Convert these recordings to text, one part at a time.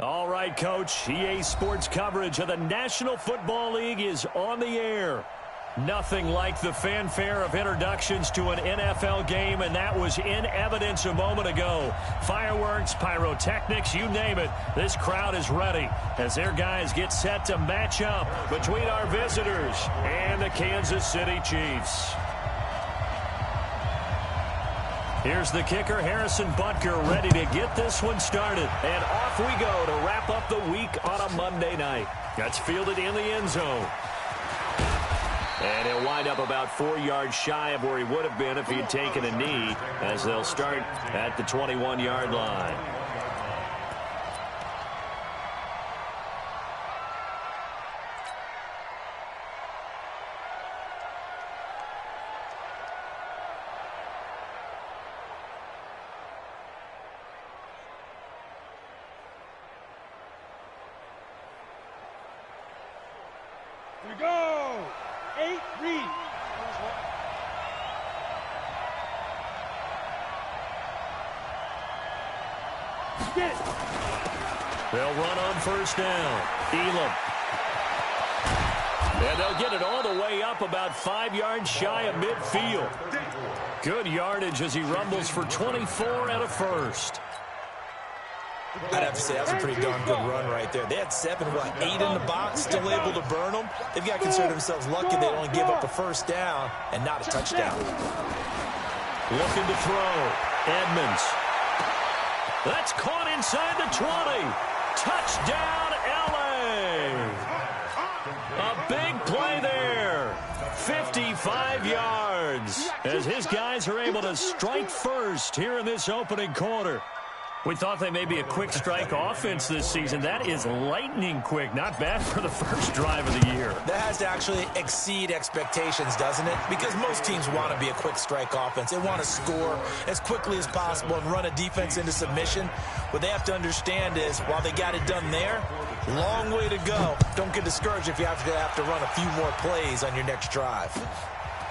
All right, Coach. EA Sports coverage of the National Football League is on the air. Nothing like the fanfare of introductions to an NFL game, and that was in evidence a moment ago. Fireworks, pyrotechnics, you name it. This crowd is ready as their guys get set to match up between our visitors and the Kansas City Chiefs. Here's the kicker, Harrison Butker, ready to get this one started. And off we go to wrap up the week on a Monday night. That's fielded in the end zone. And he'll wind up about 4 yards shy of where he would have been if he had taken a knee, as they'll start at the 21-yard line. Here we go. 8 read. Get it. They'll run on first down. Elam. And they'll get it all the way up about 5 yards shy of midfield. Good yardage as he rumbles for 24 and a first. I'd have to say that was a pretty darn good run right there. They had 8 in the box, still able to burn them. They've got to consider themselves lucky they only give up a first down and not a touchdown. Looking to throw. Edmonds. That's caught inside the 20. Touchdown, L.A. A big play there. 55 yards as his guys are able to strike first here in this opening quarter. We thought they may be a quick strike offense this season. That is lightning quick. Not bad for the first drive of the year. That has to actually exceed expectations, doesn't it? Because most teams want to be a quick strike offense. They want to score as quickly as possible and run a defense into submission. What they have to understand is, while they got it done there, long way to go. Don't get discouraged if you have to run a few more plays on your next drive.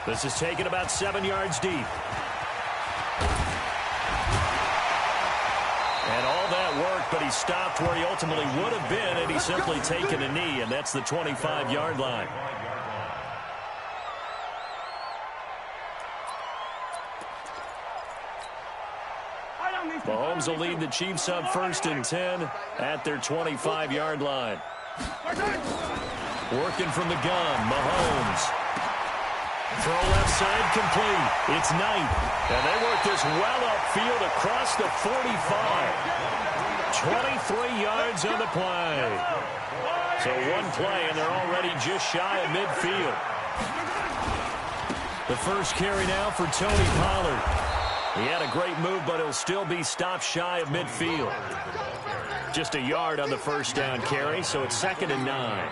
This is taken about 7 yards deep. And all that worked, but he stopped where he ultimately would have been, and he's simply taken a knee, and that's the 25-yard line. Mahomes will lead the Chiefs up 1st and 10 at their 25-yard line. Working from the gun, Mahomes. Throw left side complete. It's Knight. And they work this well upfield across the 45. 23 yards on the play. So one play, and they're already just shy of midfield. The first carry now for Tony Pollard. He had a great move, but he'll still be stopped shy of midfield. Just a yard on the first down carry, so it's 2nd and 9.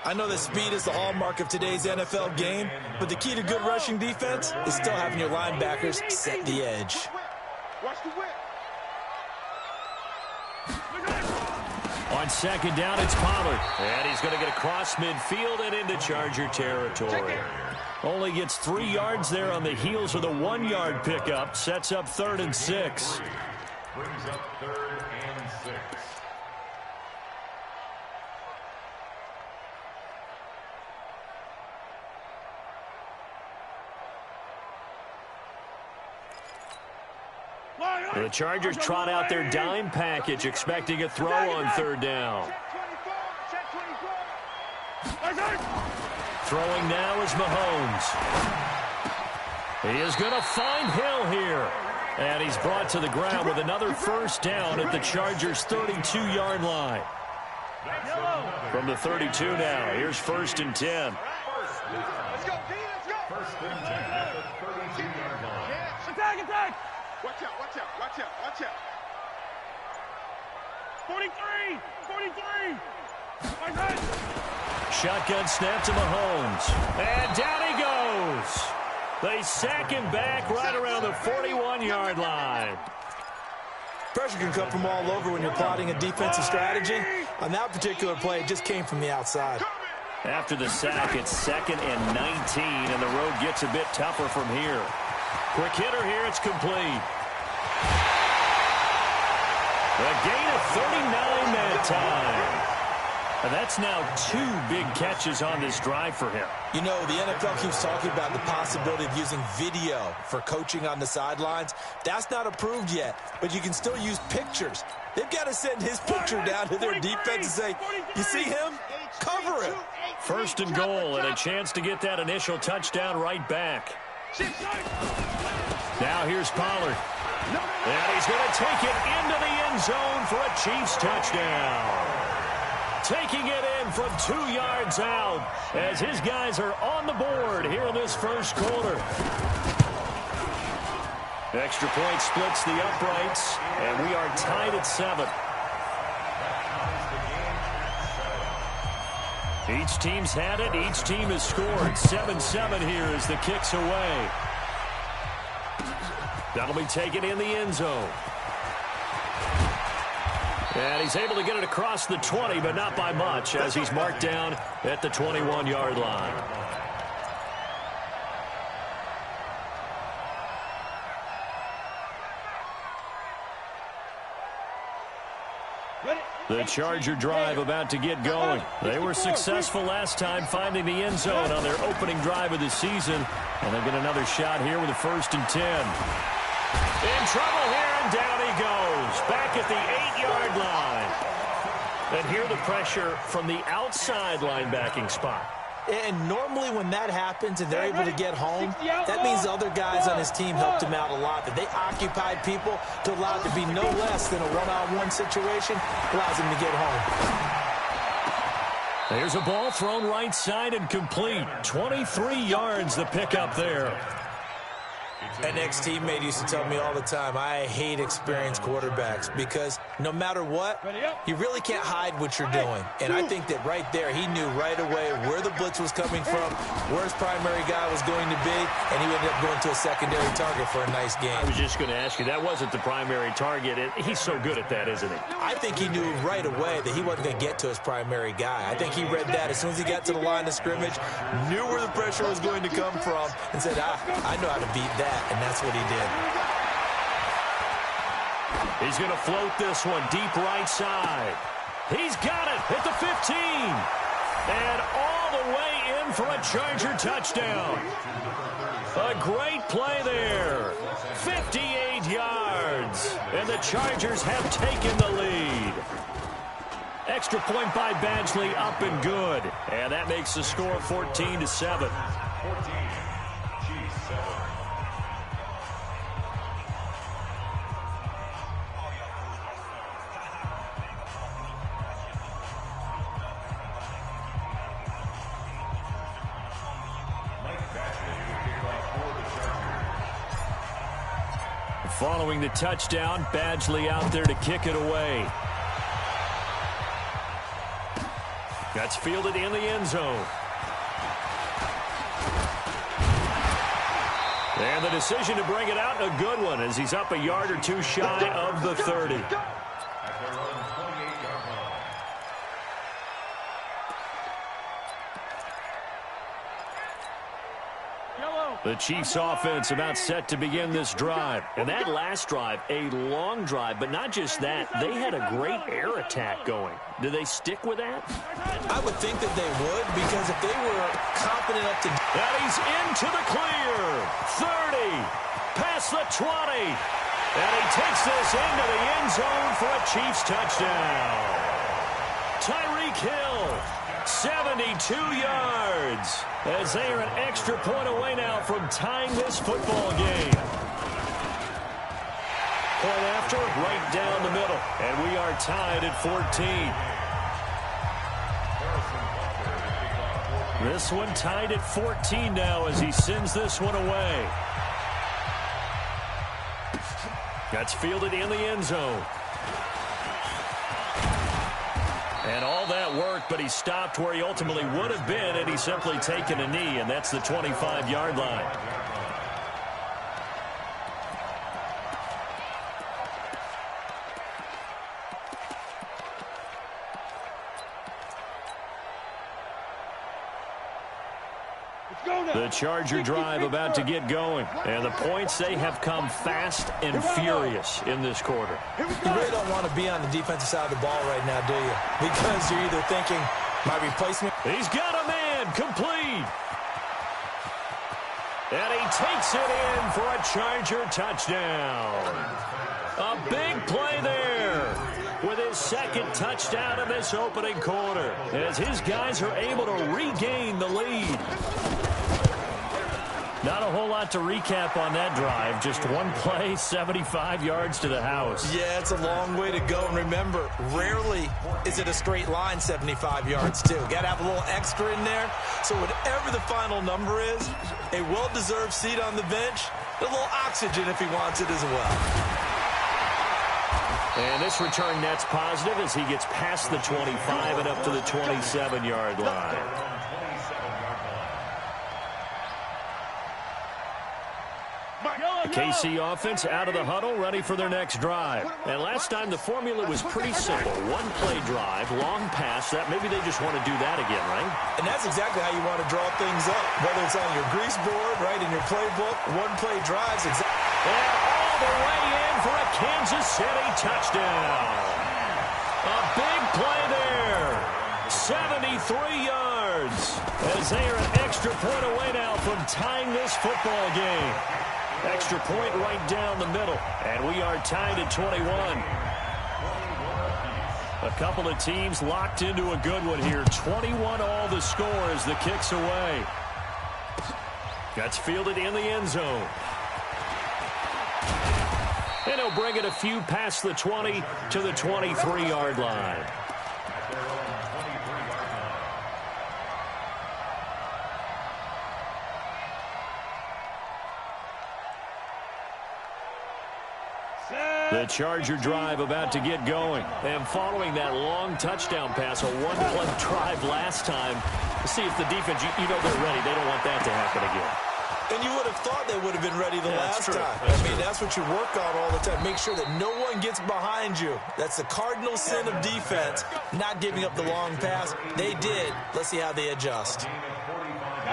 I know that speed is the hallmark of today's NFL game, but the key to good rushing defense is still having your linebackers set the edge. On 2nd down, it's Pollard. And he's going to get across midfield and into Charger territory. Only gets 3 yards there on the heels of the 1-yard pickup. Sets up 3rd and 6. Brings up 3rd and 6. The Chargers trot out their dime package, expecting a throw on 3rd down. Throwing now is Mahomes. He is going to find Hill here. And he's brought to the ground with another first down at the Chargers' 32-yard line. From the 32 now, here's 1st and 10. Let's go, D, let's go. 1st and 10 at the 32-yard line. Attack, attack. Watch out, watch out, watch out, watch out. 43, 43. Shotgun snap to Mahomes. And down he goes. They sack him back right around the 41-yard line. Pressure can come from all over when you're plotting a defensive strategy. On that particular play, it just came from the outside. After the sack, it's 2nd and 19, and the road gets a bit tougher from here. Quick hitter here, it's complete. A gain of 39 that time. And that's now 2 big catches on this drive for him. You know, the NFL keeps talking about the possibility of using video for coaching on the sidelines. That's not approved yet, but you can still use pictures. They've got to send his picture down to their defense and say, you see him? Cover him. First and goal, and a chance to get that initial touchdown right back. Now here's Pollard. And he's going to take it into the end zone for a Chiefs touchdown. Taking it in from 2 yards out as his guys are on the board here in this first quarter. Extra point splits the uprights, and we are tied at 7. Each team's had it. Each team has scored. 7-7 here as the kick's away. That'll be taken in the end zone. And he's able to get it across the 20, but not by much, as he's marked down at the 21-yard line. The Charger drive about to get going. They were successful last time finding the end zone on their opening drive of the season. And they'll get another shot here with a 1st and 10. In trouble here, and down he goes. Back at the 8-yard line. And here the pressure from the outside linebacking spot. And normally when that happens and they're able to get home, that means the other guys on his team helped him out a lot. That they occupied people to allow it to be no less than a one-on-one situation, allows him to get home. There's a ball thrown right side and complete. 23 yards the pickup there. An ex-teammate used to tell me all the time, I hate experienced quarterbacks because no matter what, you really can't hide what you're doing. And I think that right there, he knew right away where the blitz was coming from, where his primary guy was going to be, and he ended up going to a secondary target for a nice game. I was just going to ask you, that wasn't the primary target. He's so good at that, isn't he? I think he knew right away that he wasn't going to get to his primary guy. I think he read that as soon as he got to the line of scrimmage, knew where the pressure was going to come from, and said, I know how to beat that. And that's what he did. He's going to float this one deep right side. He's got it at the 15. And all the way in for a Charger touchdown. A great play there. 58 yards. And the Chargers have taken the lead. Extra point by Badgley, up and good. And that makes the score 14-7. Following the touchdown, Badgley out there to kick it away. That's fielded in the end zone. And the decision to bring it out, a good one, as he's up a yard or two shy of the 30. The Chiefs offense about set to begin this drive. And that last drive, a long drive, but not just that. They had a great air attack going. Do they stick with that? I would think that they would, because if they were confident enough to... And he's into the clear. 30. Past the 20. And he takes this into the end zone for a Chiefs touchdown. Tyreek Hill. 72 yards as they are an extra point away now from tying this football game. Point after, right down the middle, and we are tied at 14. This one tied at 14 now as he sends this one away. That's fielded in the end zone. And all that work, but he stopped where he ultimately would have been, and he's simply taken a knee, and that's the 25-yard line. Let's go, The Charger drive about to get going. And the points, they have come fast and furious in this quarter. You really don't want to be on the defensive side of the ball right now, do you? Because you're either thinking, my replacement. He's got a man complete. And he takes it in for a Charger touchdown. A big play there with his second touchdown in this opening quarter as his guys are able to regain the lead. Not a whole lot to recap on that drive. Just one play, 75 yards to the house. Yeah, it's a long way to go. And remember, rarely is it a straight line 75 yards, too. Got to have a little extra in there. So whatever the final number is, a well-deserved seat on the bench, a little oxygen if he wants it as well. And this return net's positive as he gets past the 25 and up to the 27-yard line. KC offense out of the huddle, ready for their next drive. And last time the formula was pretty simple. One play drive, long pass. That maybe they just want to do that again, right? And that's exactly how you want to draw things up. Whether it's on your grease board, right, in your playbook, one play drives. And all the way in for a Kansas City touchdown. A big play there. 73 yards. As they are an extra point away now from tying this football game. Extra point right down the middle. And we are tied at 21. A couple of teams locked into a good one here. 21 all the score as the kick's away. Gets fielded in the end zone. And he'll bring it a few past the 20 to the 23-yard line. The Charger drive about to get going. And following that long touchdown pass, a one-play drive last time. See if the defense, you know they're ready. They don't want that to happen again. And you would have thought they would have been ready the last time. I mean, that's what you work on all the time. Make sure that no one gets behind you. That's the cardinal sin of defense, not giving up the long pass. They did. Let's see how they adjust.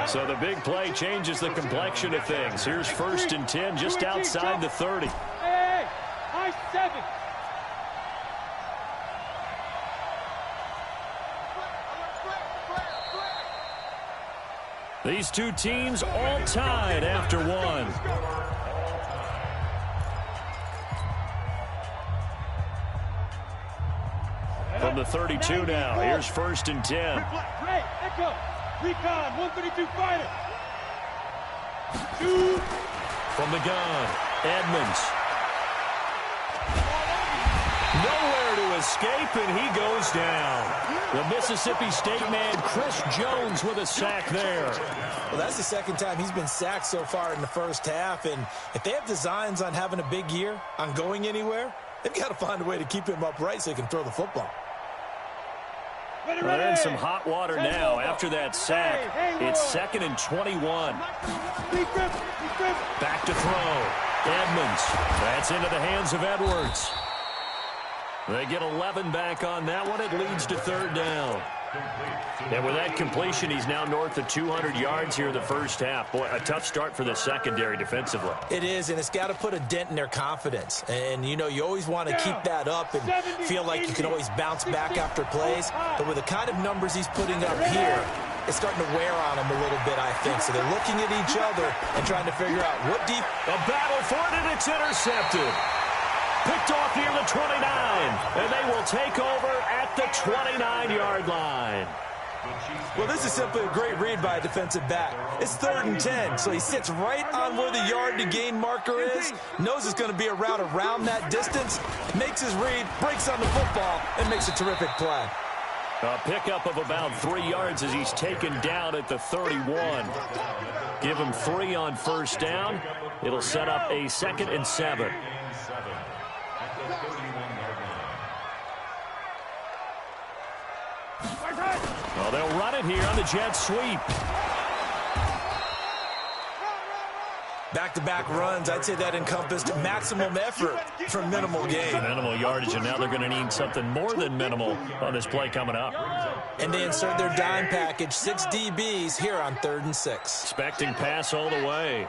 So the big play changes the complexion of things. Here's 1st and 10 just outside the 30. Hey, high 7. These two teams all tied after one. From the 32 now, here's 1st and 10. Ray, echo, recon, 132 fighter. 2. From the gun, Edmonds. Nowhere to escape, and he goes down. The Mississippi State man, Chris Jones, with a sack there. Well, that's the second time he's been sacked so far in the first half. And if they have designs on having a big year, on going anywhere, they've got to find a way to keep him upright so he can throw the football. Ready, They're in some hot water now after that sack. It's 2nd and 21. Back to throw. Edmonds. That's into the hands of Edwards. They get 11 back on that one. It leads to 3rd down. And with that completion, he's now north of 200 yards here in the first half. Boy, a tough start for the secondary defensively. It is, and it's got to put a dent in their confidence. And, you know, you always want to keep that up and feel like you can always bounce back after plays. But with the kind of numbers he's putting up here, it's starting to wear on them a little bit, I think. So they're looking at each other and trying to figure out what deep. A battle for it, and it's intercepted. Picked off near the 29, and they will take over at the 29-yard line. Well, this is simply a great read by a defensive back. It's 3rd and 10, so he sits right on where the yard-to-gain marker is, knows it's going to be a route around that distance, makes his read, breaks on the football, and makes a terrific play. A pickup of about 3 yards as he's taken down at the 31. Give him 3 on 1st down. It'll set up a 2nd and 7. Well, they'll run it here on the jet sweep. Back-to-back runs, I'd say that encompassed maximum effort for minimal gain. Minimal yardage, and now they're going to need something more than minimal on this play coming up. And they insert their dime package, 6 DBs here on 3rd and 6. Expecting pass all the way.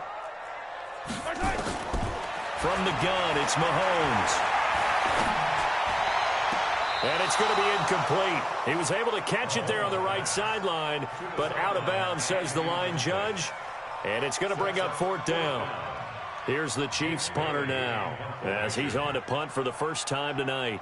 From the gun, it's Mahomes. And it's going to be incomplete. He was able to catch it there on the right sideline, but out of bounds, says the line judge. And it's going to bring up 4th down. Here's the Chiefs punter now, as he's on to punt for the first time tonight.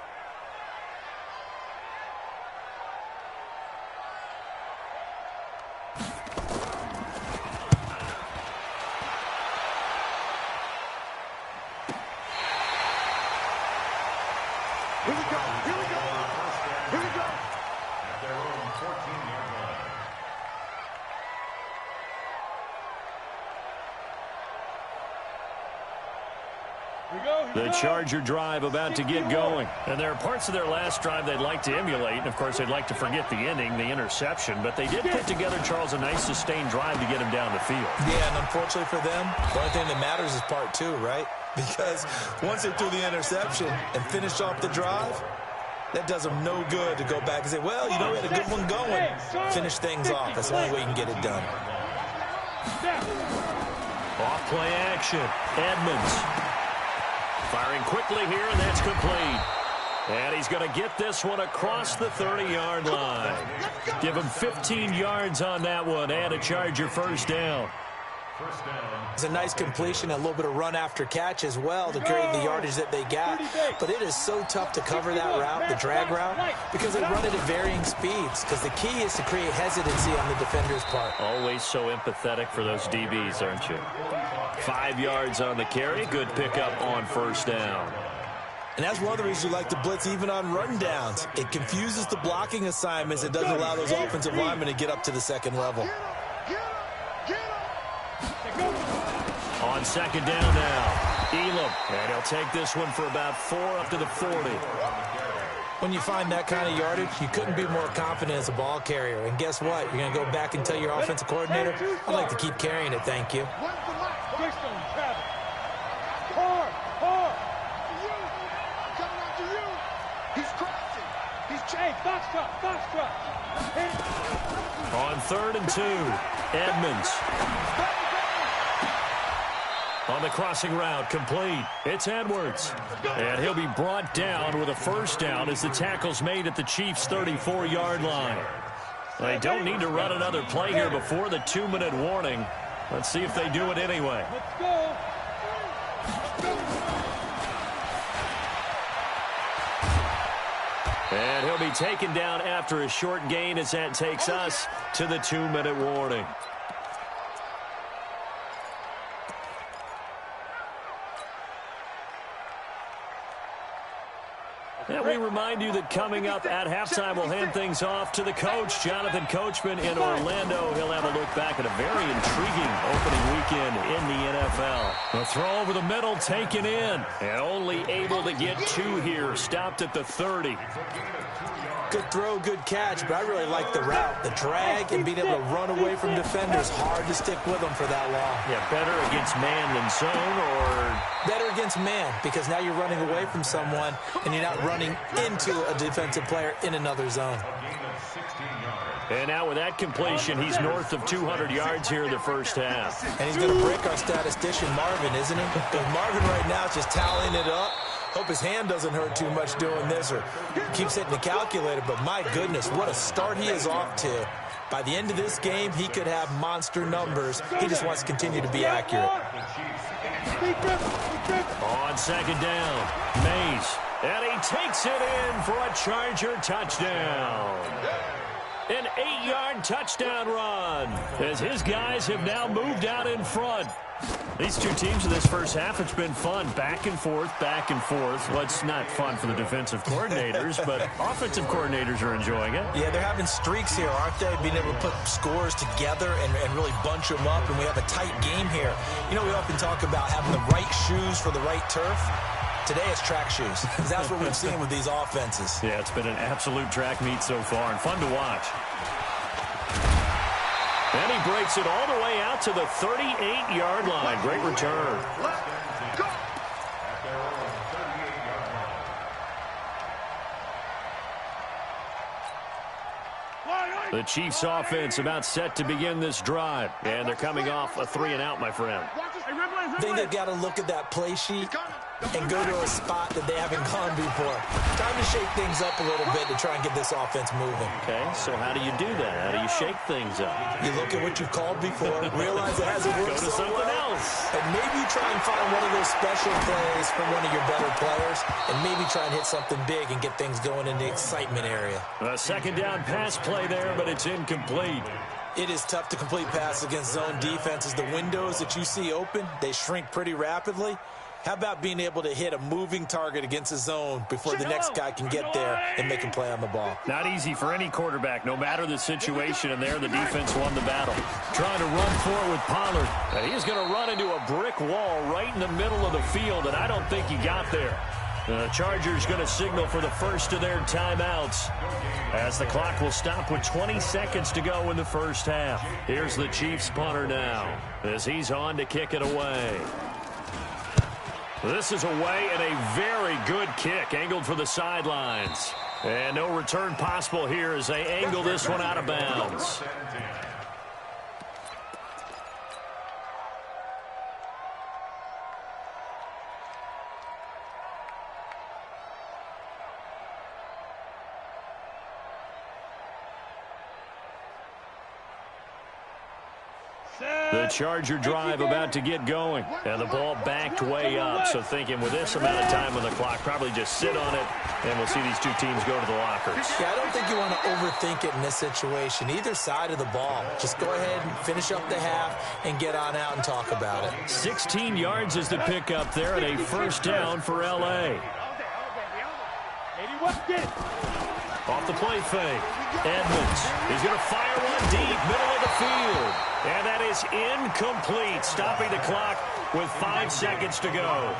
Here we go. Here we go. Here we go. At their own 14-yard line. The Charger drive about to get going. And there are parts of their last drive they'd like to emulate. And, of course, they'd like to forget the ending, the interception. But they did put together, Charles, a nice sustained drive to get him down the field. Yeah, and unfortunately for them, the only thing that matters is part 2, right? Because once they threw the interception and finished off the drive, that does them no good to go back and say, well, you know, we had a good one going. Finish things off. That's the only way you can get it done. Off play action. Edmonds. Firing quickly here, and that's complete. And he's going to get this one across the 30-yard line. Give him 15 yards on that one and a Charger first down. It's a nice completion, a little bit of run after catch as well to create the yardage that they got. But it is so tough to cover that route, the drag route, because they run it at varying speeds. Because the key is to create hesitancy on the defender's part. Always so empathetic for those DBs, aren't you? 5 yards on the carry. Good pickup on first down. And that's one of the reasons you like to blitz even on run downs. It confuses the blocking assignments. It doesn't allow those offensive linemen to get up to the second level. On second down now, Elam. And he'll take this one for about 4 up to the 40. When you find that kind of yardage, you couldn't be more confident as a ball carrier. And guess what? You're going to go back and tell your offensive coordinator, I'd like to keep carrying it, thank you. On 3rd and 2, Edmonds. On the crossing route, complete. It's Edwards. And he'll be brought down with a first down as the tackle's made at the Chiefs' 34-yard line. They don't need to run another play here before the 2-minute warning. Let's see if they do it anyway. Let's go. And he'll be taken down after a short gain as that takes us to the 2-minute warning. And we remind you that coming up at halftime, we'll hand things off to the coach, Jonathan Coachman in Orlando. He'll have a look back at a very intriguing opening weekend in the NFL. The throw over the middle, taken in, and only able to get 2 here, stopped at the 30. Good throw, good catch, but I really like the route. The drag and being able to run away from defenders, hard to stick with them for that long. Yeah, better against man than zone, or? Better against man, because now you're running away from someone and you're not running into a defensive player in another zone. And now with that completion, he's north of 200 yards here in the first half. And he's going to break our statistician, Marvin, isn't he? Because Marvin right now is just tallying it up. Hope his hand doesn't hurt too much doing this, or keeps hitting the calculator, but my goodness, what a start he is off to. By the end of this game, he could have monster numbers. He just wants to continue to be accurate. On second down, Mays. And he takes it in for a Charger touchdown. An 8-yard touchdown run as his guys have now moved out in front. These two teams in this first half, it's been fun. Back and forth, back and forth. Well, it's not fun for the defensive coordinators, but offensive coordinators are enjoying it. Yeah, they're having streaks here, aren't they? Being able to put scores together and really bunch them up, and we have a tight game here. You know, we often talk about having the right shoes for the right turf. Today it's track shoes. That's what we've seen with these offenses. Yeah, it's been an absolute track meet so far and fun to watch. And he breaks it all the way out to the 38-yard line. Great return. The Chiefs offense about set to begin this drive. And they're coming off a 3-and-out, my friend. I think they've got to look at that play sheet and go to a spot that they haven't gone before. Time to shake things up a little bit to try and get this offense moving. Okay, so how do you do that? How do you shake things up? You look at what you've called before, realize it hasn't worked Go to so something well, else. and maybe try and find one of those special plays from one of your better players, and maybe try and hit something big and get things going in the excitement area. A second down pass play there, but it's incomplete. It is tough to complete passes against zone defenses. The windows that you see open, they shrink pretty rapidly. How about being able to hit a moving target against a zone before the next guy can get there and make a play on the ball? Not easy for any quarterback, no matter the situation, and there the defense won the battle. Trying to run forward with Pollard. And he's going to run into a brick wall right in the middle of the field, and I don't think he got there. The Chargers going to signal for the first of their timeouts as the clock will stop with 20 seconds to go in the first half. Here's the Chiefs punter now as he's on to kick it away. This is away and a very good kick, angled for the sidelines. And no return possible here as they angle this one out of bounds. The Charger drive about to get going. And the ball backed way up. So thinking with this amount of time on the clock, probably just sit on it, and we'll see these two teams go to the lockers. Yeah, I don't think you want to overthink it in this situation. Either side of the ball. Just go ahead and finish up the half and get on out and talk about it. 16 yards is the pickup there, and a first down for L.A. Off the play fake. Edmonds is going to fire one deep, middle of the field. And that is incomplete, stopping the clock with 5 seconds to go.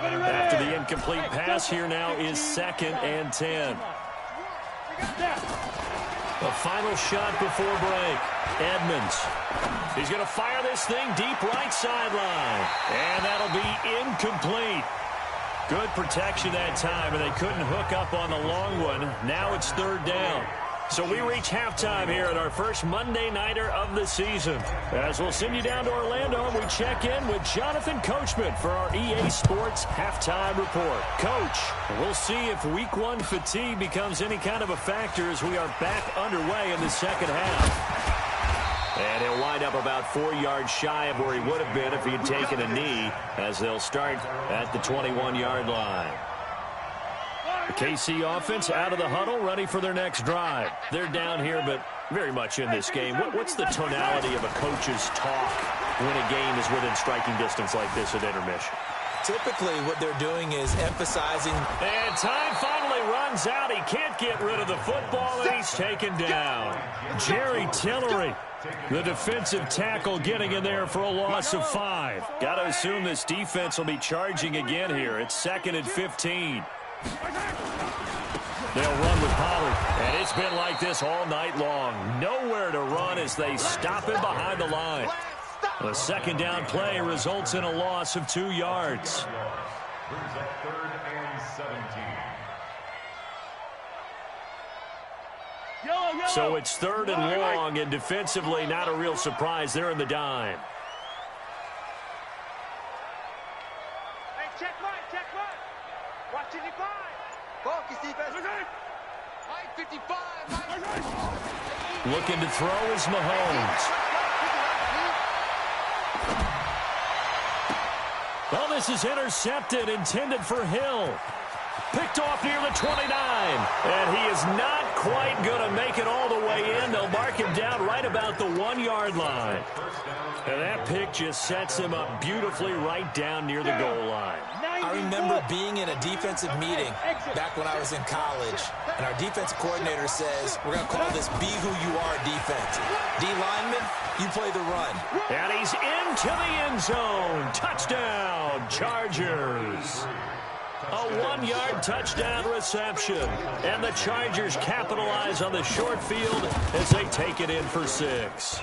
After the incomplete pass, here now is 2nd and 10. The final shot before break. Edmonds. He's going to fire this thing deep right sideline. And that'll be incomplete. Good protection that time, and they couldn't hook up on the long one. Now it's 3rd down. So we reach halftime here at our first Monday Nighter of the season. As we'll send you down to Orlando, and we check in with Jonathan Coachman for our EA Sports Halftime Report. Coach, we'll see if Week 1 fatigue becomes any kind of a factor as we are back underway in the second half. And he'll wind up about 4 yards shy of where he would have been if he had taken a knee, as they'll start at the 21-yard line. The KC offense out of the huddle, ready for their next drive. They're down here, but very much in this game. What's the tonality of a coach's talk when a game is within striking distance like this at intermission? Typically, what they're doing is emphasizing. And time finally runs out. He can't get rid of the football, and he's taken down. Jerry Tillery, the defensive tackle, getting in there for a loss of 5. Got to assume this defense will be charging again here. It's 2nd and 15. They'll run with Pollard, and it's been like this all night long. Nowhere to run as they stop him behind the line. The second down play results in a loss of 2 yards. Brings up 3rd and 17. So it's 3rd and long, and defensively not a real surprise. They're in the dime. Hey, check right. Watching the five. Focus defense. Right 55. Looking to throw is Mahomes. Well, this is intercepted, intended for Hill. Picked off near the 29. And he is not quite going to make it all the way in. They'll mark him down right about the 1-yard line. And that pick just sets him up beautifully right down near the goal line. I remember being in a defensive meeting back when I was in college, and our defensive coordinator says, we're going to call this Be Who You Are defense. D lineman, you play the run. And he's into the end zone. Touchdown, Chargers. A 1-yard touchdown reception. And the Chargers capitalize on the short field as they take it in for 6.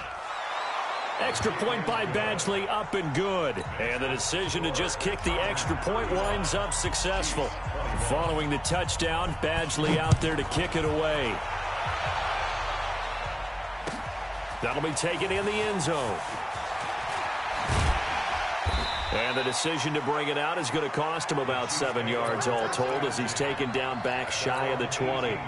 Extra point by Badgley, up and good. And the decision to just kick the extra point winds up successful. Following the touchdown, Badgley out there to kick it away. That'll be taken in the end zone. And the decision to bring it out is going to cost him about 7 yards all told as he's taken down back shy of the 20.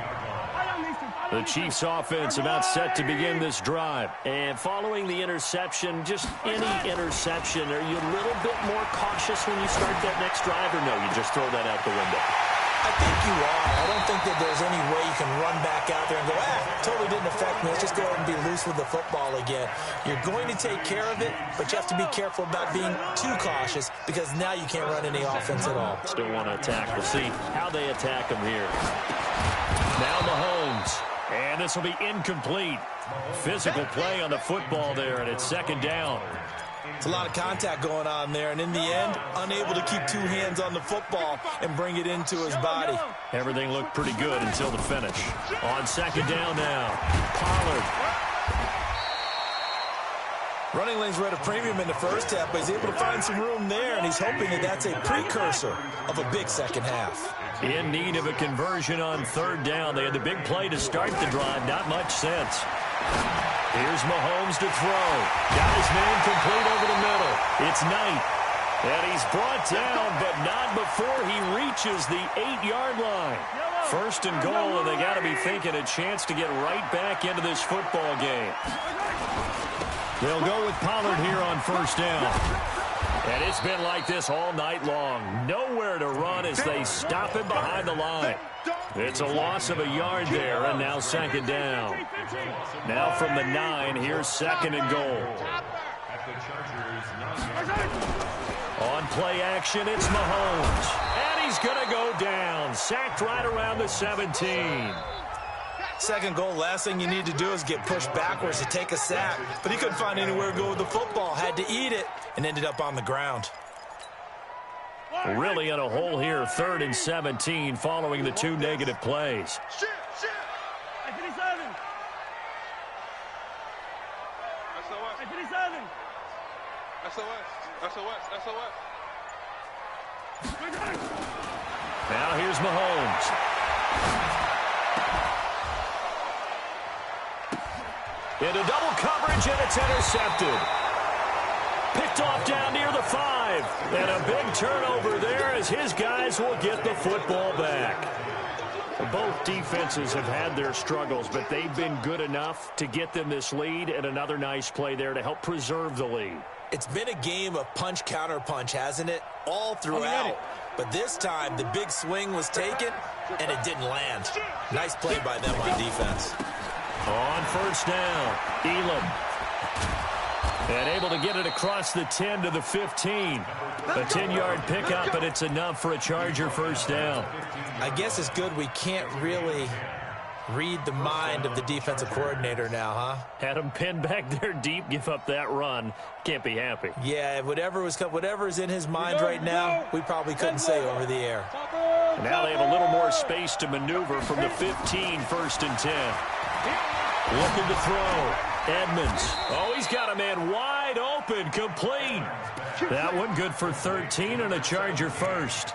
The Chiefs offense about set to begin this drive. And following the interception, just any interception, are you a little bit more cautious when you start that next drive, or no, you just throw that out the window? I think you are. I don't think that there's any way you can run back out there and go, totally didn't affect me. Let's just go ahead and be loose with the football again. You're going to take care of it, but you have to be careful about being too cautious because now you can't run any offense at all. Still want to attack. We'll see how they attack him here. Now Mahomes. And this will be incomplete. Physical play on the football there, and it's second down. It's a lot of contact going on there, and in the end, unable to keep 2 hands on the football and bring it into his body. Everything looked pretty good until the finish. On second down now, Pollard. Running lanes were at a premium in the first half, but he's able to find some room there, and he's hoping that that's a precursor of a big second half. In need of a conversion on third down. They had the big play to start the drive. Not much sense. Here's Mahomes to throw. Got his man complete over the middle. It's Knight. And he's brought down, but not before he reaches the 8-yard line. First and goal, and they got to be thinking a chance to get right back into this football game. They'll go with Pollard here on first down. And it's been like this all night long. Nowhere to run as they stop him behind the line. It's a loss of a yard there, and now second down. Now from the 9, here's second and goal. On play action, it's Mahomes. And he's going to go down. Sacked right around the 17. Second goal, last thing you need to do is get pushed backwards to take a sack. But he couldn't find anywhere to go with the football. Had to eat it and ended up on the ground. Really in a hole here, 3rd and 17 following the 2 negative plays. Now here's Mahomes. Into double coverage, and it's intercepted. Picked off down near the 5. And a big turnover there as his guys will get the football back. Both defenses have had their struggles, but they've been good enough to get them this lead, and another nice play there to help preserve the lead. It's been a game of punch-counter-punch, hasn't it? All throughout. But this time, the big swing was taken, and it didn't land. Nice play by them on defense. On first down, Elam. And able to get it across the 10 to the 15. A 10-yard pickup, and it's enough for a Charger first down. I guess it's good we can't really read the mind of the defensive coordinator now, huh? Had him pinned back there deep, give up that run. Can't be happy. Yeah, whatever is in his mind right now, we probably couldn't say over the air. Now they have a little more space to maneuver from the 15, 1st and 10. Looking to throw. Edmonds. Oh, he's got a man wide open, complete. That one good for 13 and a Charger first.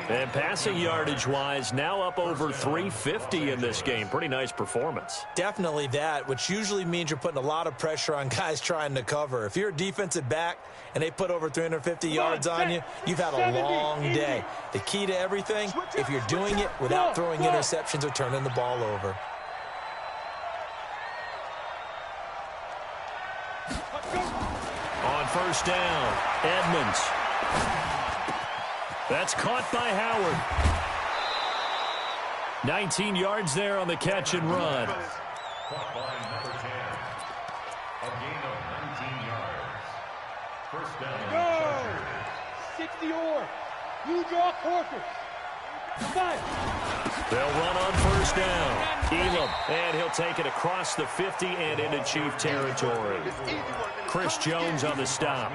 And passing yardage-wise, now up over 350 in this game. Pretty nice performance. Definitely that, which usually means you're putting a lot of pressure on guys trying to cover. If you're a defensive back and they put over 350 yards on you, you've had a long day. The key to everything, if you're doing it without throwing interceptions or turning the ball over. On first down, Edmonds. That's caught by Howard. 19 yards there on the catch and run. Caught by number 10. A gain of 19 yards. First down. Go! 60 or. You draw Corker. 5. They'll run on first down. Elam, and he'll take it across the 50 and into Chief territory. Chris Jones on the stop.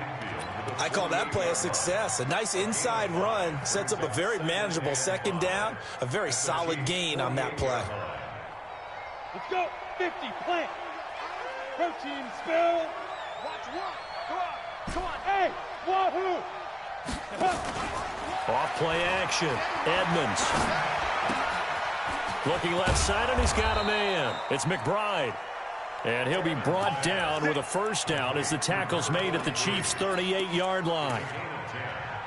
I call that play a success. A nice inside run sets up a very manageable second down, a very solid gain on that play. Let's go. 50, plant. Protein spill. Watch one. Come on. Hey, wahoo. Off play action. Edmonds. Looking left side, and he's got a man. It's McBride. And he'll be brought down with a first down as the tackle's made at the Chiefs' 38-yard line.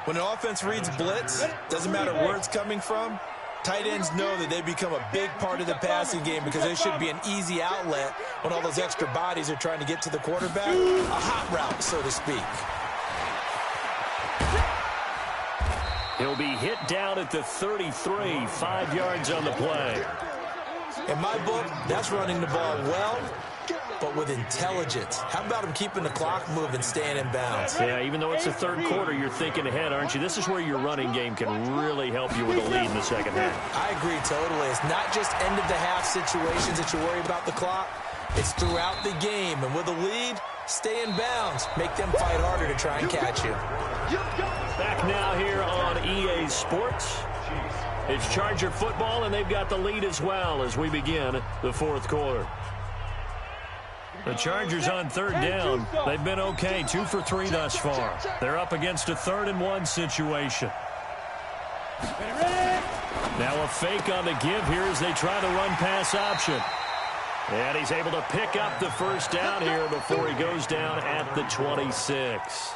When an offense reads blitz, doesn't matter where it's coming from, tight ends know that they become a big part of the passing game because they should be an easy outlet when all those extra bodies are trying to get to the quarterback. A hot route, so to speak. He'll be hit down at the 33, 5 yards on the play. In my book, that's running the ball well, but with intelligence. How about him keeping the clock moving, staying in bounds? Yeah, even though it's the third quarter, you're thinking ahead, aren't you? This is where your running game can really help you with a lead in the second half. I agree totally. It's not just end-of-the-half situations that you worry about the clock. It's throughout the game. And with a lead, stay in bounds. Make them fight harder to try and catch you. Back now here on EA Sports. It's Charger football, and they've got the lead as well as we begin the fourth quarter. The Chargers on third down. They've been okay, 2 for 3 thus far. They're up against a 3rd-and-1 situation. Now a fake on the give here as they try to run pass option. And he's able to pick up the first down here before he goes down at the 26.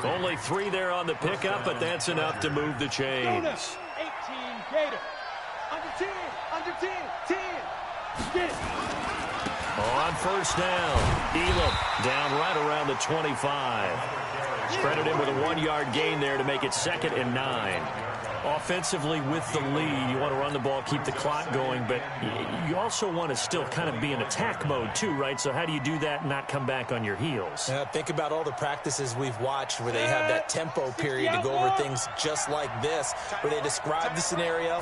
Only 3 there on the pickup, but that's enough to move the chains. 18 Gator. Under 10. Get it. On first down, Elam down right around the 25. Credit him with a 1-yard gain there to make it 2nd and 9. Offensively with the lead, you want to run the ball, keep the clock going, but you also want to still kind of be in attack mode too, right? So how do you do that and not come back on your heels? Think about all the practices we've watched where they have that tempo period to go over things just like this, where they describe the scenario,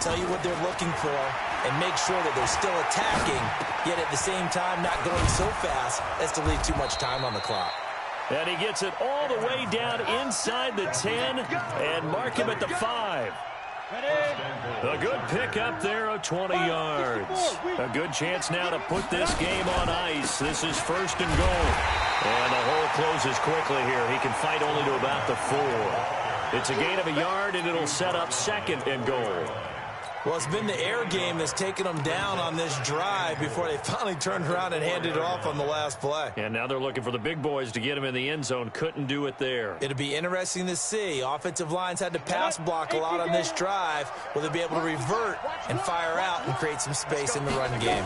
tell you what they're looking for, and make sure that they're still attacking, yet at the same time not going so fast as to leave too much time on the clock. And he gets it all the way down inside the 10 and mark him at the 5. A good pickup there of 20 yards. A good chance now to put this game on ice. This is 1st and goal. And the hole closes quickly here. He can fight only to about the 4. It's a gain of a yard, and it'll set up 2nd and goal. Well, it's been the air game that's taken them down on this drive before they finally turned around and handed it off on the last play. And now they're looking for the big boys to get him in the end zone. Couldn't do it there. It'll be interesting to see. Offensive lines had to pass block a lot on this drive. Will they be able to revert and fire out and create some space in the run game?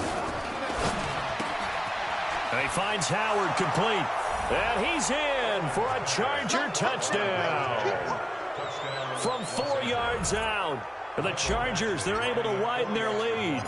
And he finds Howard complete. And he's in for a Charger touchdown. From 4 yards out. The Chargers, they're able to widen their lead.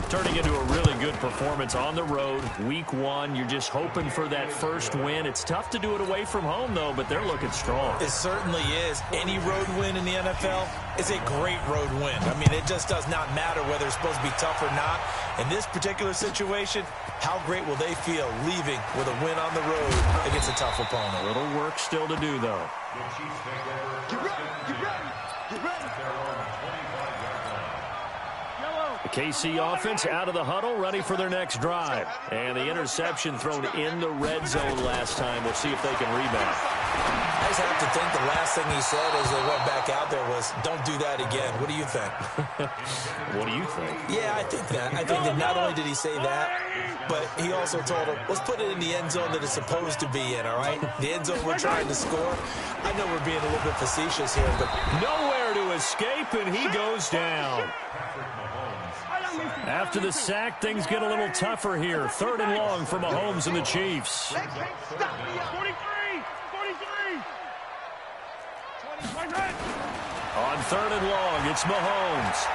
Turning into a really good performance on the road. Week 1, you're just hoping for that first win. It's tough to do it away from home, though, but they're looking strong. It certainly is. Any road win in the NFL is a great road win. I mean, it just does not matter whether it's supposed to be tough or not. In this particular situation, how great will they feel leaving with a win on the road against a tough opponent? A little work still to do, though. The KC offense out of the huddle, ready for their next drive. And the interception thrown in the red zone last time. We'll see if they can rebound. I just have to think the last thing he said as they went back out there was, don't do that again. What do you think? What do you think? Yeah, I think that. I think that not only did he say that, but he also told him, let's put it in the end zone that it's supposed to be in, all right? The end zone we're trying to score. I know we're being a little bit facetious here, but nowhere to escape, and he goes down. After the sack, things get a little tougher here. 3rd and long for Mahomes and the Chiefs. 43. On 3rd and long, it's Mahomes.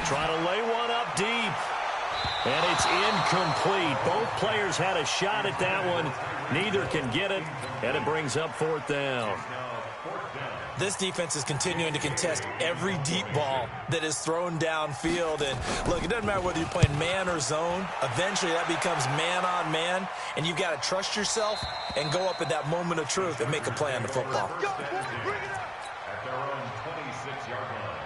Trying to lay one up deep. And it's incomplete. Both players had a shot at that one. Neither can get it, and it brings up 4th down. This defense is continuing to contest every deep ball that is thrown downfield. And look, it doesn't matter whether you're playing man or zone. Eventually, that becomes man on man. And you've got to trust yourself and go up at that moment of truth and make a play on the football. At their own 26-yard line.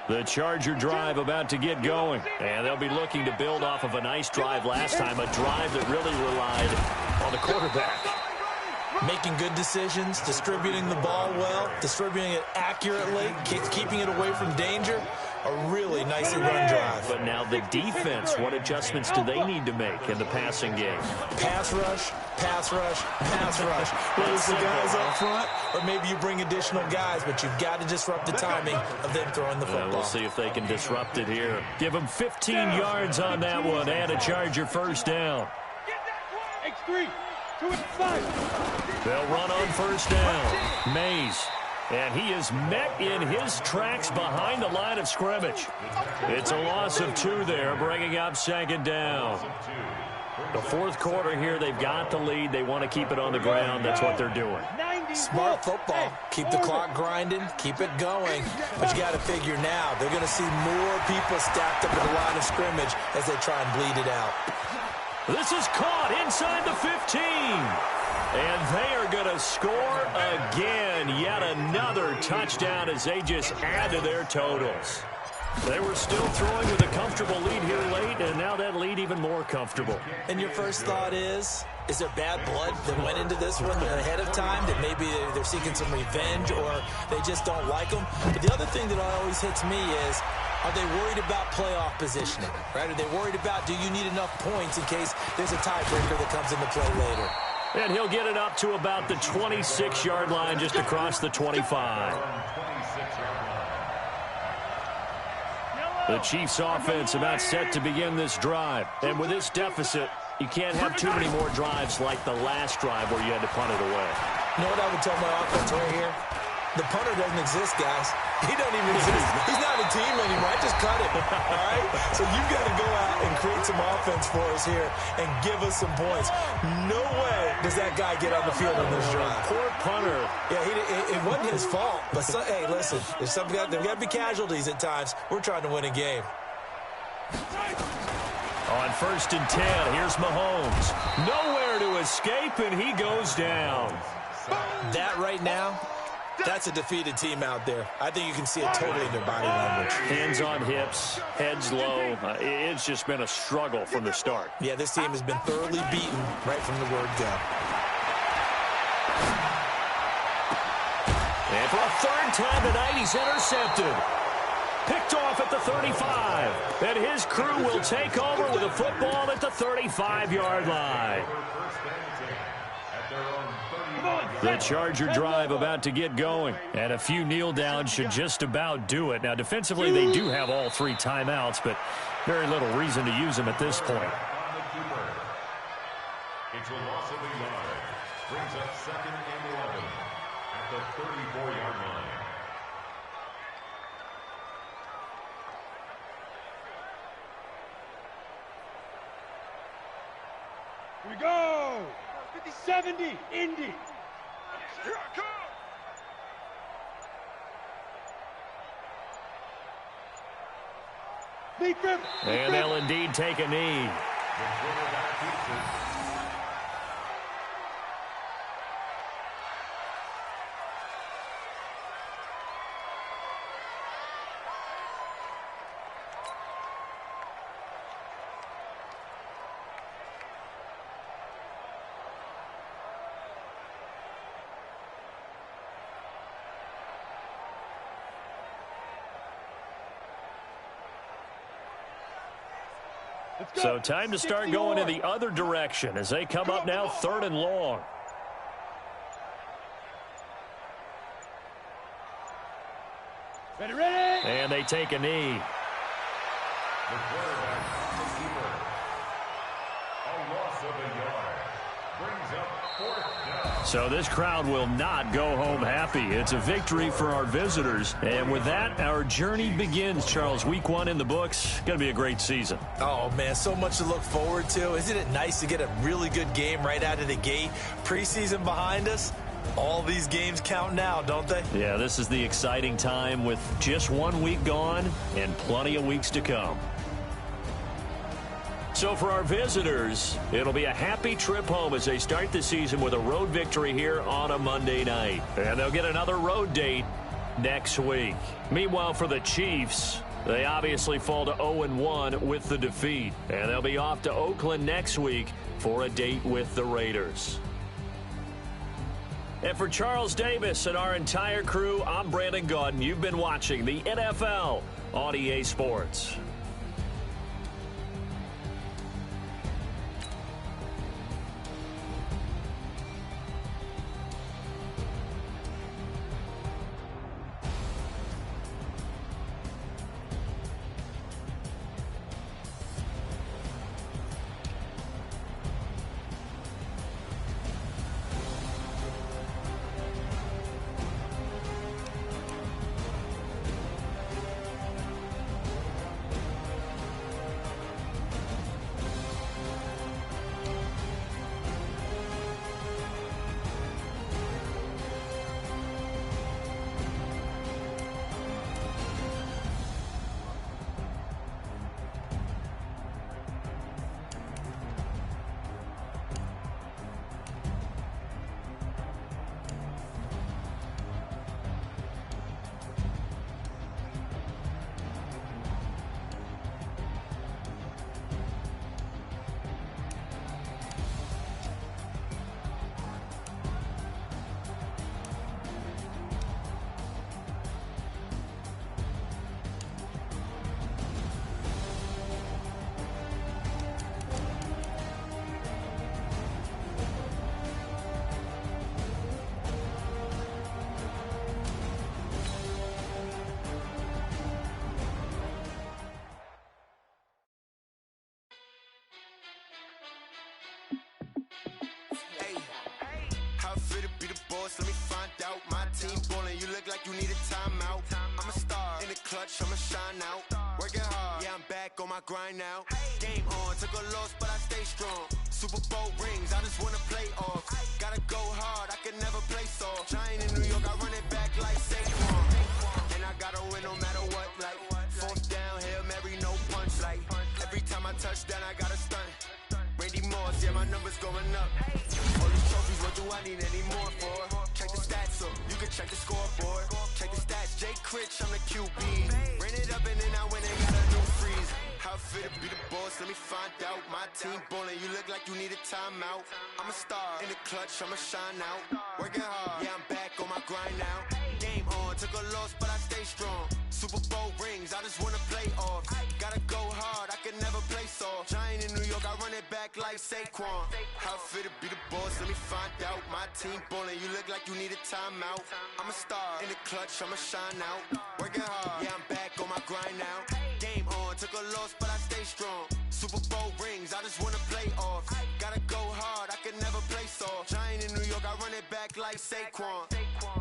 The Charger drive about to get going. And they'll be looking to build off of a nice drive last time, a drive that really relied on the quarterback. Making good decisions, distributing the ball well, distributing it accurately, keeping it away from danger. A really nicely run drive. But now the defense, what adjustments do they need to make in the passing game? Pass rush, pass rush, pass rush. Whether it's the guys up front or maybe you bring additional guys, but you've got to disrupt the timing of them throwing the football. We'll see if they can disrupt it here. Give them 15 yards on that one and a Charger first down. X3 to its side. They'll run on first down. Mays. And he is met in his tracks behind the line of scrimmage. It's a loss of 2 there, bringing up second down. The fourth quarter here, they've got the lead. They want to keep it on the ground. That's what they're doing. Smart football. Keep the clock grinding. Keep it going. But you got to figure now, they're going to see more people stacked up at the line of scrimmage as they try and bleed it out. This is caught inside the 15. And they are going to score again. Yet another touchdown as they just add to their totals. They were still throwing with a comfortable lead here late, and now that lead even more comfortable. And your first thought is there bad blood that went into this one ahead of time, that maybe they're seeking some revenge or they just don't like them? But the other thing that always hits me is, are they worried about playoff positioning? Right? Are they worried about, do you need enough points in case there's a tiebreaker that comes into play later? And he'll get it up to about the 26-yard line, just across the 25. The Chiefs' offense about set to begin this drive. And with this deficit, you can't have too many more drives like the last drive where you had to punt it away. You know what I would tell my offense right here? The punter doesn't exist, guys. He doesn't even exist. He's not a team anymore. I just cut him, all right? So you've got to go out and create some offense for us here and give us some points. No way does that guy get on the field in this drive. Poor punter. Yeah, it wasn't his fault. But, hey, listen, there's got to be casualties at times. We're trying to win a game. On 1st and 10, here's Mahomes. Nowhere to escape, and he goes down. That right now, that's a defeated team out there. I think you can see it totally in their body language. Hands on hips, heads low. It's just been a struggle from the start. Yeah, this team has been thoroughly beaten right from the word go. And for a third time tonight, he's intercepted. Picked off at the 35. And his crew will take over with a football at the 35-yard line. The Charger drive about to get going. And a few kneel downs should just about do it. Now, defensively, they do have all 3 timeouts, but very little reason to use them at this point. It's a loss of a yard. Brings up 2nd and 11 at the 34-yard line. Here we go. 70, Indy. Here I come. And they'll indeed take a knee. The quarterback keeps it. So time to start going in the other direction as they come up now 3rd and long. Ready. And they take a knee. The quarterback on the keeper. A loss of a yard. brings up 4th down. So this crowd will not go home happy. It's a victory for our visitors. And with that, our journey begins, Charles. Week 1 in the books. Going to be a great season. Oh, man, so much to look forward to. Isn't it nice to get a really good game right out of the gate? Preseason behind us. All these games count now, don't they? Yeah, this is the exciting time with just 1 week gone and plenty of weeks to come. So for our visitors, it'll be a happy trip home as they start the season with a road victory here on a Monday night. And they'll get another road date next week. Meanwhile, for the Chiefs, they obviously fall to 0-1 with the defeat. And they'll be off to Oakland next week for a date with the Raiders. And for Charles Davis and our entire crew, I'm Brandon Gaudin. You've been watching the NFL on EA Sports. Let me find out. My team ballin', you look like you need a timeout. I'm a star in the clutch, I'ma shine out. Working hard, yeah, I'm back on my grind now. Game on, took a loss, but I stay strong. Super Bowl rings, I just wanna play off. Gotta go hard, I can never play soft. Giant in New York, I run it back like Saquon. And I gotta win no matter what, like 4th down, Hail Mary, no punch. Like every time I touch down, I gotta stunt. Randy Moss, yeah, my numbers going up. All these trophies, what do I need any more for? Check the stats up, you can check the scoreboard. Check the stats, Jay Critch, I'm the QB. Ran it up and then I went and got a new freeze. How fit to be the boss, let me find out. My team ballin', you look like you need a timeout. I'm a star in the clutch, I'ma shine out. Working hard, yeah, I'm back on my grind now. Game on, took a loss, but I stay strong. Super Bowl rings, I just wanna play off. Gotta go hard, I can never play soft. Giant in New York, I run it back like Saquon. How fit to be the boss, let me find out. My team ballin', you look like you need a timeout. I'm a star in the clutch, I'ma shine out. Working hard, yeah, I'm back on my grind now. Game on, took a loss, but I stay strong. Super Bowl rings, I just wanna play off. Gotta go hard, I can never play soft. Giant in New York, I run it back like Saquon.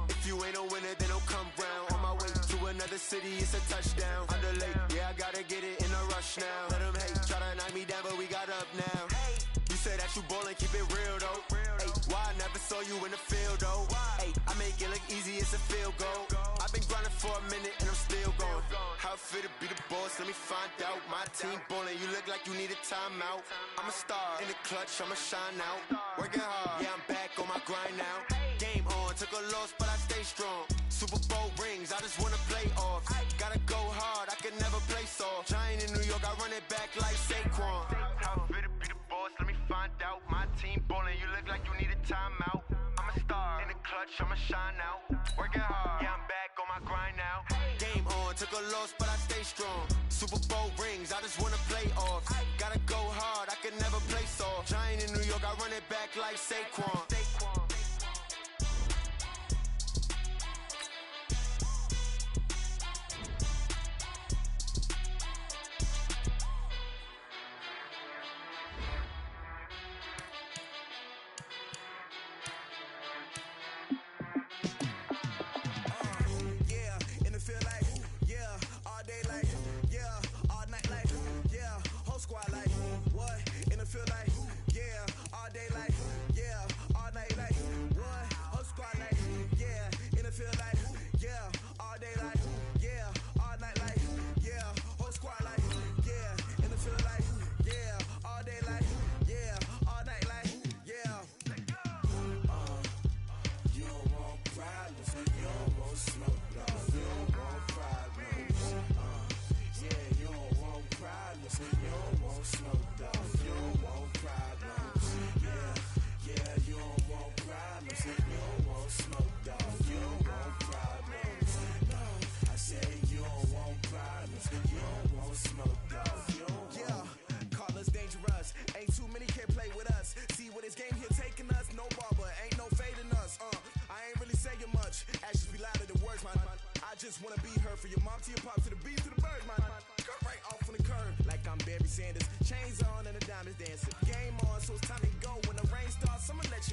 If you ain't a winner, then don't come round. On my way to another city, it's a touchdown. Underlay, yeah, I gotta get it in a rush now. Let them hate, try to knock me down, but we got up now. You say that you ballin', keep it real though. Ay, why I never saw you in the field though? Ay, I make it look easy, it's a field goal. I've been grinding for a minute and I'm still going. How fit to be the boss, let me find out. My team ballin', you look like you need a timeout. I'm a star in the clutch, I'ma shine out. Working hard, yeah, I'm back on my grind now. Game on, took a loss, but I stay strong. Super Bowl rings, I just wanna play off. Gotta go hard, I can never play soft. Giant in New York, I run it back like Saquon. How fit to be the boss, let me find out. My team ballin', you look like you need a timeout. I'm a star in the clutch, I'ma shine out. Working hard, yeah, I'm back on my grind now. Game on, took a loss, but I stay strong. Super Bowl rings, I just wanna play off. Gotta go hard, I can never play soft. Giant in New York, I run it back like Saquon.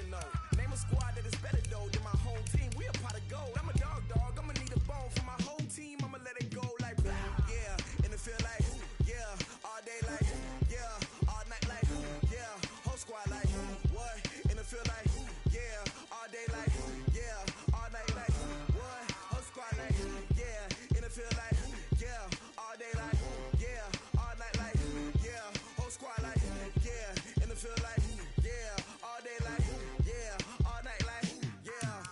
you know. Name a squad that is better though than my home team. We a pot of gold. I'm a dog. I'ma need a bone for my whole team. I'ma let it go like, yeah. And it feel like, yeah. All day like, yeah. All night like, yeah. Whole squad like, what? And it feel like, yeah. All day like, yeah. All night like, what? Whole squad like, yeah. And it feel like, yeah. All day like, yeah. All night like, yeah. Whole squad like, yeah. And it feel like, yeah. All day like, yeah. All night like, yeah.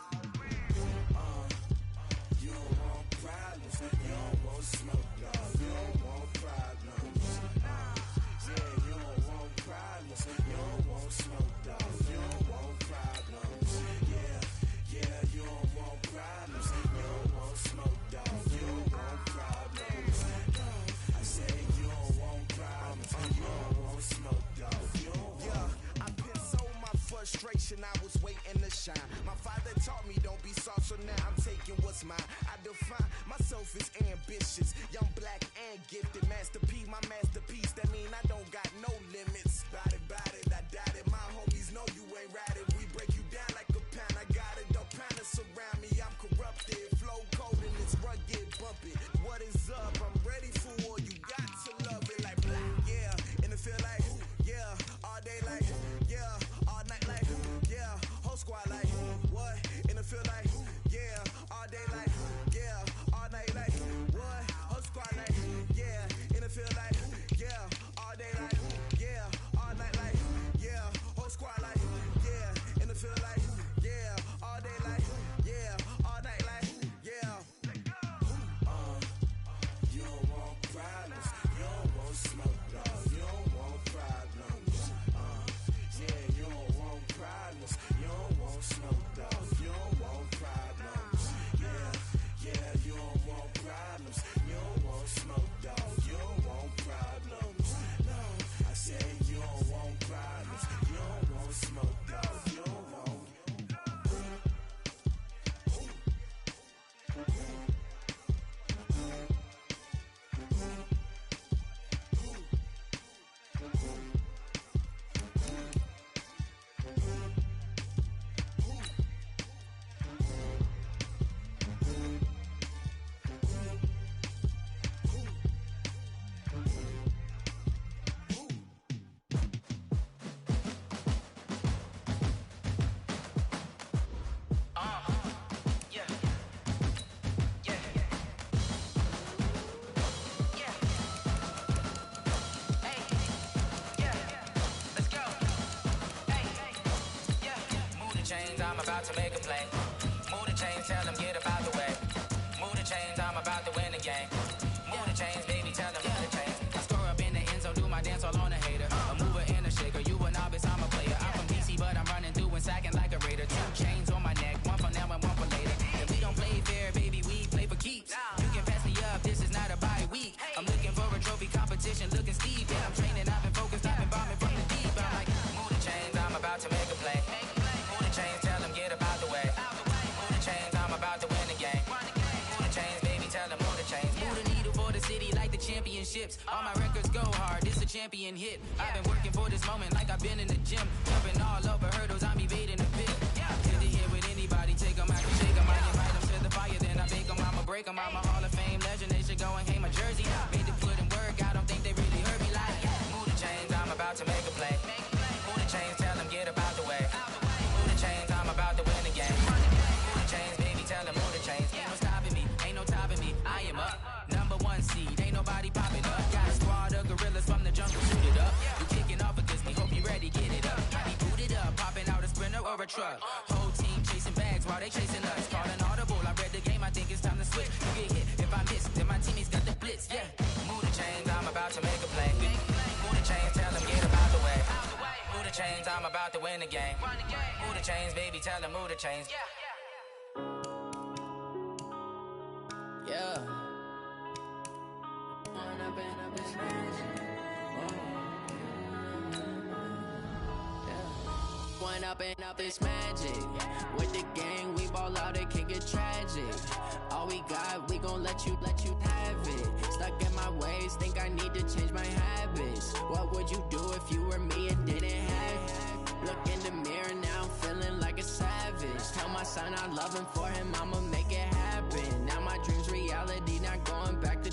You don't want problems. You don't want smoke, no. You don't want problems. Yeah, you don't want problems. You don't want smoke, dog. You don't want problems. Yeah, you don't want problems. You don't want smoke, dog. You don't want problems. I said you don't want problems. You don't want smoke, dog. You don't want. Yeah, I've been so my frustration. I was waiting to shine. My father taught me don't be soft, so now I'm taking what's mine. I define myself as ambitious, young, black, and gifted. Master P, my masterpiece. That mean I don't got no limits. Bout it, I doubt it. My homies know you ain't ratted. We break you down like a pound. I got it, don't panic surround me. I'm corrupted, flow cold and it's rugged, bumpy. What is up? I'm ready for war. You got to love it like black, yeah. And it feel like, yeah. All day like, yeah. All night like, yeah. Whole squad like, what? And it feel like, yeah. All day like, yeah. All night like, what? Whole squad like, yeah. And it feel like, yeah. All day like, yeah. All night like, yeah. Whole squad like, yeah. And it feel like, yeah. All day like, yeah. All night like, yeah. You don't want problems. You don't want smoke, dog. You don't want problems. Yeah, you don't want problems. You don't want smoke, dog. You don't want problems. Yeah, you don't want problems. You don't want smoke, dog. You don't want problems. No, I said you don't want problems. You don't want smoke, dog. You don't want. I'm about to make a play. Move the chains, tell them get up out the way. Move the chains, I'm about to win the game. Move the chains, baby, tell them move the chains. I score up in the end zone, do my dance all on a hater. A mover and a shaker, you a novice, I'm a player. I'm from DC, but I'm running through and sacking like a raider. 2 chains on my neck, one for now and one for later. And we don't play fair, baby, we play for keeps. You can pass me up, this is not a bye week. I'm looking for a trophy competition, looking steep. And I'm training, I've been focused, I've been bombing from the deep. I'm like, move the chains, I'm about to make a play. Move the chains, tell them get up out the way. Move the chains, I'm about to win the game. Move the chains, baby, tell them move the chains. Move the needle for the city like the championships. All my records go hard, this a champion hit. I've been working for this moment like I've been in the gym. Jumping all over hurdles, I'm evading the pit. Good to hear with anybody, take them, I can shake them. I invite them to the fire, then I bake them. I'ma break them. I'm a Hall of Fame legend, they should go and hang my jersey. Made the foot and work, I don't think they really heard me like. Move the chains, I'm about to make a play. Move the chains, tell them get up out the way. Move the chains, I'm about to win the game. Move the chains, baby, tell them move the chains. Ain't no stopping me, ain't no topping me. I am up, #1 seed, ain't nobody popping up. Got a squad of gorillas from the jungle suited up. You kicking off against me, hope you ready, get it up. I be booted up, popping out a Sprinter or a truck. Whole team chasing bags while they chasing us. Calling audible, I read the game, I think it's time to switch. You get hit, if I miss, then my teammates got the blitz, yeah. Move the chains, I'm about to make a play. Move the chains, tell them get up out the way. Move the chains, I'm about to win the game. Move the chains, baby, tell them move the chains. Yeah. One up and up, it's magic. With the gang, we ball out, it can get tragic. All we got, we gon' let you have it. Stuck in my ways, think I need to change my habits. What would you do if you were me and didn't have it? Look in the mirror now, I'm feeling loving for him, I'ma make it happen. Now my dream's reality, not going back to.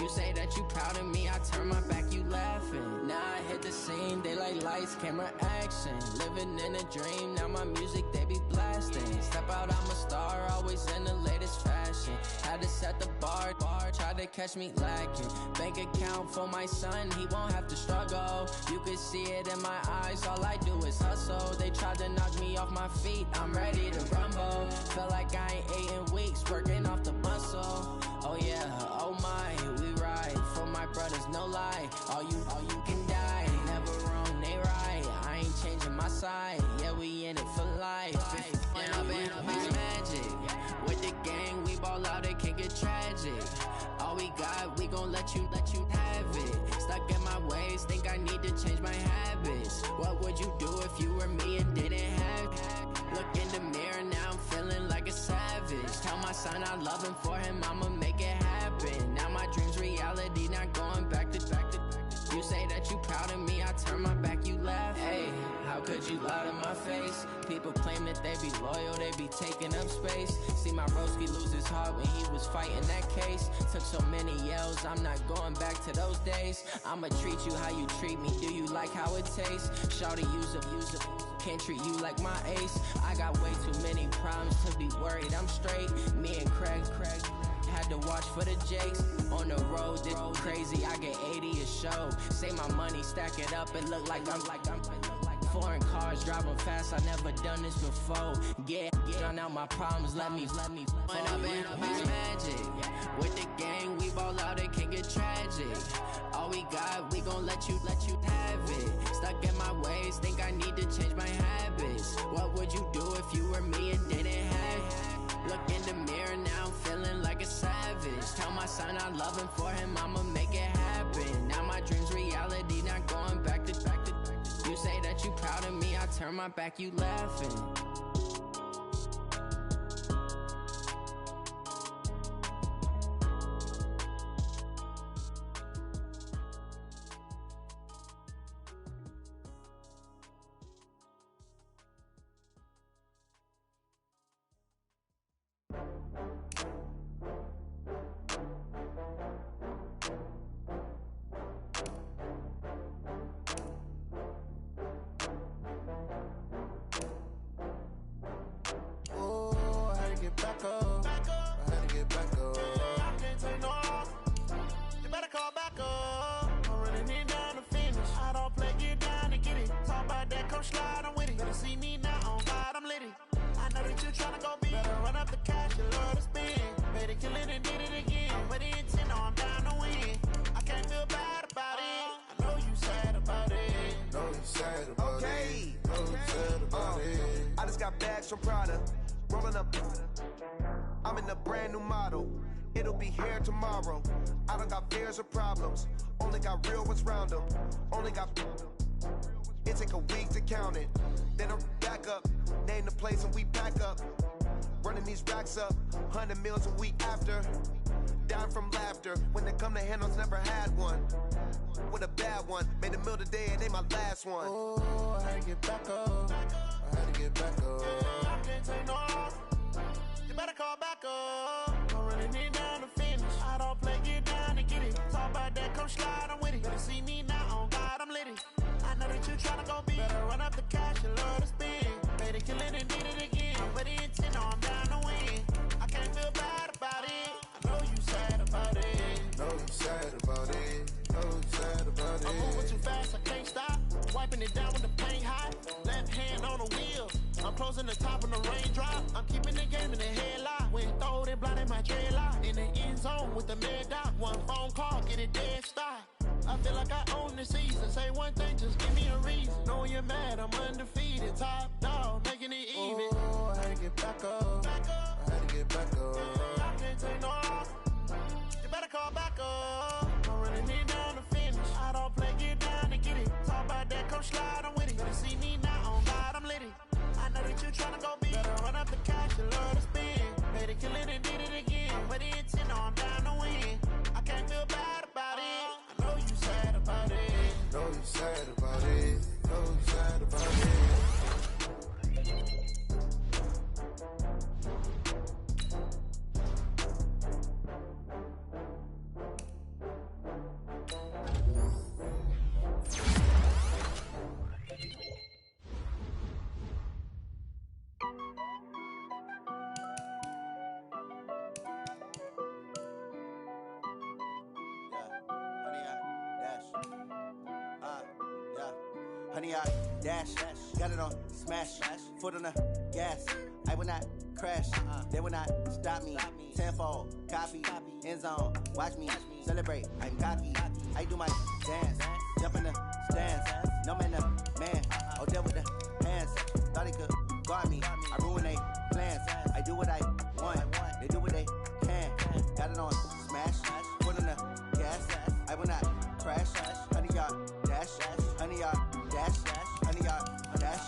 You say that you proud of me, I turn my back, you laughing. Now I hit the scene, they like lights, camera, action. Living in a dream, now my music, they be blasting. Step out, I'm a star, always in the latest fashion. Had to set the bar, try to catch me lacking. Bank account for my son, he won't have to struggle. You can see it in my eyes, all I do is hustle. They tried to knock me off my feet, I'm ready to rumble. Feel like I ain't ate in weeks, working off the muscle. Oh yeah, oh my, we ride for my brothers, no lie. All you can die, never wrong, they right. I ain't changing my side, yeah, we in it for life. And I've been magic with the gang, we ball out, it can get tragic. All we got, we gon' let you have it. Stuck in my ways, think I need to change my habits. What would you do if you were me and didn't have it? Look in the mirror, now I'm feeling like a savage. Tell my son I love him, for him I'ma make it happen. Now my dream's reality, not going back to. You say that you proud of me, I turn my back, you laugh. Hey, how could you lie to my face? People claim that they be loyal, they be taking up space. See my broski lose his heart when he was fighting that case. Took so many yells, I'm not going back to those days. I'ma treat you how you treat me, do you like how it tastes? Shawty, use it. Can't treat you like my ace. I got way too many problems to be worried, I'm straight. Me and Craig had to watch for the Jakes. On the road, this crazy, I get 80 a show. Say my money, stack it up, it look like I'm foreign cars, driving fast, I never done this before. Get drown out my problems, let me When I've been magic with the gang, we ball out, it can get tragic. All we got, we gon' let you have it. Stuck in my ways, think I need to change my habits. What would you do if you were me and didn't have it? Look in the mirror, now I'm feeling like a savage. Tell my son I love him, for him I'ma make it happen. Now my dream's reality, not going back to. You say that you proud of me, I turn my back, you laughing. From Prada, rolling up. I'm in a brand new model. It'll be here tomorrow. I don't got fears or problems. Only got real ones round them. Only got. It take a week to count it. Then I back up. Name the place and we pack up. Running these racks up. 100 meals a week after. Down from laughter. When they come to handles, never had one. With a bad one. Made a meal today and ain't my last one. Oh, I had to get back up. I had to get back up. I can't take no off. You better call back up. I'm running it down to finish. I don't play, get down to get it. Talk about that, come slide, I'm with it. Better see me now, on God, I'm lit it. I know that you tryna go big. Better run up the cash, you love to spend. Made it, kill it, and did it again. But the intent, no, I'm down to win. I can't feel bad about it. I know you sad about it. Know you sad about it. Know you sad about it. I'm moving too fast, I can't stop. Wiping it down with the paint hot. Left hand on the wheel. I'm closing the top of the raindrop. I'm keeping the game in the headlock. When throwed and blinded my dreadlock. In the end zone with the mad dot. One phone call, get it dead stop. I feel like I own the season. Say one thing, just give me a reason. Knowing you're mad, I'm undefeated. Top dog, making it even. Oh, I had to get back up. I had to get back up. I can't take no off. You better call back up. I'm running it down to finish. I don't play, get down to get it. Talk about that, come slide, I'm with it. Better see me now, on God, I'm lit it. I know that you tryna go big. Better run up the cash, you love to spend. Made it, kill it, and did it again. But the intent, no, I'm down to win. I can't feel bad about it. I know you sad about it. Know you sad about it. Know you sad about it. 100 yard dash, got it on smash, foot on the gas. I will not crash, they will not stop me. Tenfold, copy, end zone, watch me celebrate. I'm cocky, I do my dance, jump in the stands. No man, the man, oh there with the hands. Thought he could guard me, I ruin they plans. I do what I want, they do what they can. Got it on smash, foot on the gas. I will not crash, 100 yard dash, 100 yard dash, 100 yard dash,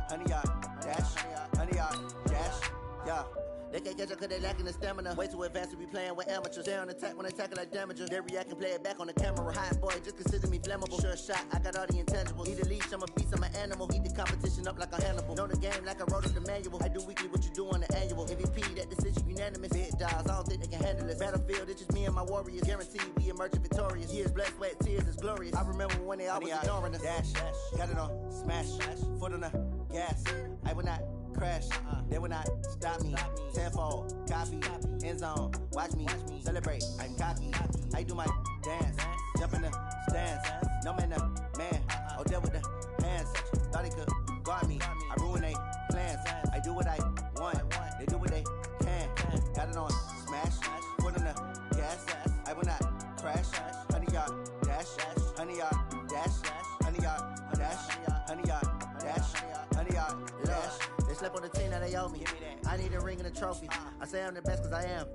100 yard dash, 100 yard dash, yeah. They can't catch up cause they lacking the stamina. Way too advanced to be playing with amateurs. They on attack when they tackle like damager. They react and play it back on the camera. Hot boy, just consider me flammable. Sure shot, I got all the intangibles. Need a leash, I'm a beast, I'm an animal. Eat the competition up like a Hannibal. Know the game like I wrote up the manual. I do weekly what you do on the annual. MVP, that decision unanimous. Big dogs, I don't think they can handle this. Battlefield, it's just me and my warriors. Guaranteed we emerge victorious. Years, blood, sweat, tears, is glorious. I remember when they always ignoring us. Dash, got it on smash, foot on the gas. I will not crash, they will not stop me. Tenfold, copy, end zone, watch me celebrate. I'm cocky, I do my dance, jump in the stands. No man, the man, oh there with the hands. Thought he could guard me, I ruin they plans. I do what I want, they do what they can. Got it on smash, foot on the gas. I will not crash, 100 yard dash, 100 yard dash, 100 yard dash, 100 yard dash, 100 yard dash. They slept on the team that they owe me. I need a ring and a trophy. I say I'm the best cause I am.